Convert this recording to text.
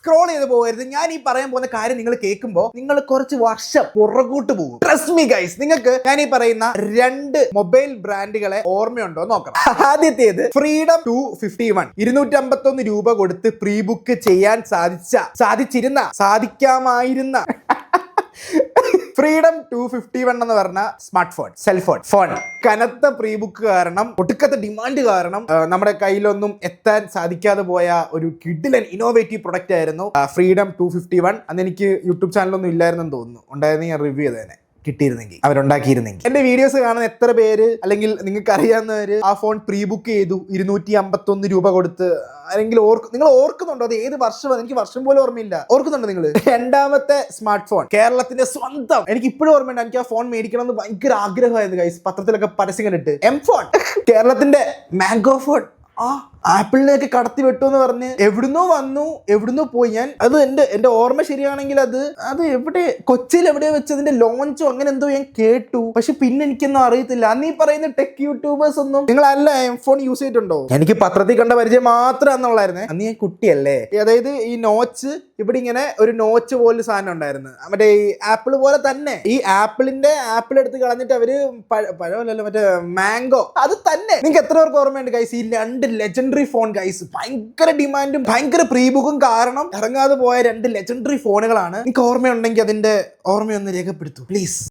Scroll ചെയ്ത് പോകരുത്. ഞാൻ ഈ പറയാൻ പോകുന്ന കാര്യം നിങ്ങൾ കേൾക്കുമ്പോൾ നിങ്ങൾ കുറച്ച് വർഷം പുറകോട്ട് പോകും. ട്രസ്റ്റ് മീ ഗൈസ്, നിങ്ങൾക്ക് ഞാൻ ഈ പറയുന്ന 2 മൊബൈൽ ബ്രാൻഡുകളെ ഓർമ്മയുണ്ടോ നോക്കണം. ആദ്യത്തേത് ഫ്രീഡം 251, 251 രൂപ കൊടുത്ത് പ്രീ ബുക്ക് ചെയ്യാൻ സാധിക്കാമായിരുന്ന ഫ്രീഡം 251 എന്ന് പറഞ്ഞ സ്മാർട്ട് ഫോൺ, ഫോൺ കനത്ത പ്രീ ബുക്ക് കാരണം, ഒടുക്കത്തെ ഡിമാൻഡ് കാരണം നമ്മുടെ കയ്യിലൊന്നും എത്താൻ സാധിക്കാതെ പോയ ഒരു കിഡിലൻ ഇന്നോവേറ്റീവ് പ്രൊഡക്റ്റ് ആയിരുന്നു ഫ്രീഡം 251. അന്ന് എനിക്ക് യൂട്യൂബ് ചാനലൊന്നും ഇല്ലായിരുന്നെന്ന് തോന്നുന്നു. ഉണ്ടായിരുന്നു, ഞാൻ റിവ്യൂ ചെയ്തേനെ കിട്ടിയിരുന്നെങ്കിൽ, അവരുണ്ടാക്കിയിരുന്നെങ്കിൽ. എന്റെ വീഡിയോസ് കാണുന്ന എത്ര പേര്, അല്ലെങ്കിൽ നിങ്ങൾക്ക് അറിയാവുന്നവര് ആ ഫോൺ പ്രീ ബുക്ക് ചെയ്തു 251 രൂപ കൊടുത്ത്? അല്ലെങ്കിൽ നിങ്ങൾ ഓർക്കുന്നുണ്ടോ? അത് ഏത് വർഷമാണ്? എനിക്ക് വർഷം പോലും ഓർമ്മയില്ല. ഓർക്കുന്നുണ്ടോ നിങ്ങൾ? രണ്ടാമത്തെ സ്മാർട്ട് ഫോൺ, കേരളത്തിന്റെ സ്വന്തം. എനിക്ക് ഇപ്പോഴും ഓർമ്മയുണ്ട്, എനിക്ക് ആ ഫോൺ മേടിക്കണം എന്ന് ഭയങ്കര ആഗ്രഹമായിരുന്നു ഗൈസ്. പത്രത്തിലൊക്കെ പരസ്യം കണ്ടിട്ട് എം ഫോൺ, കേരളത്തിന്റെ മാംഗോ ഫോൺ. ആപ്പിളിലേക്ക് കടത്തി വിട്ടു എന്ന് പറഞ്ഞ് എവിടുന്നോ വന്നു, എവിടുന്നോ പോയി. അത് എന്റെ ഓർമ്മ ശരിയാണെങ്കിൽ അത് എവിടെ, കൊച്ചിയിൽ എവിടെയോ വെച്ചതിന്റെ ലോഞ്ചോ അങ്ങനെ എന്തോ ഞാൻ കേട്ടു. പക്ഷെ പിന്നെ എനിക്കൊന്നും അറിയത്തില്ല. അന്ന് ഈ പറയുന്ന ടെക് യൂട്യൂബേഴ്സ് ഒന്നും, നിങ്ങളല്ല എം ഫോൺ യൂസ് ചെയ്തിട്ടുണ്ടോ? എനിക്ക് പത്രത്തിൽ കണ്ട പരിചയം മാത്രം അന്നുള്ളായിരുന്നേ. അന്ന് ഞാൻ കുട്ടിയല്ലേ. അതായത് ഈ നോച്ച്, ഇവിടെ ഇങ്ങനെ ഒരു നോച്ച് പോലെ സാധനം ഉണ്ടായിരുന്നു, മറ്റേ ഈ ആപ്പിൾ പോലെ തന്നെ. ഈ ആപ്പിൾ എടുത്ത് കളഞ്ഞിട്ട് അവര് പഴമല്ലല്ലോ, മറ്റേ മാംഗോ, അത് തന്നെ. നിങ്ങൾക്ക് എത്ര പേർക്ക് ഓർമ്മയുണ്ട് ഗൈസ് ഈ 2 ലെജൻഡറി ഫോൺ ഗൈസ്? ഭയങ്കര ഡിമാൻഡും ഭയങ്കര പ്രീ ബുക്കും കാരണം ഇറങ്ങാതെ പോയ 2 ലെജൻഡറി ഫോണുകളാണ്. നിങ്ങൾക്ക് ഓർമ്മയുണ്ടെങ്കിൽ അതിന്റെ ഓർമ്മയൊന്ന് രേഖപ്പെടുത്തൂ പ്ലീസ്.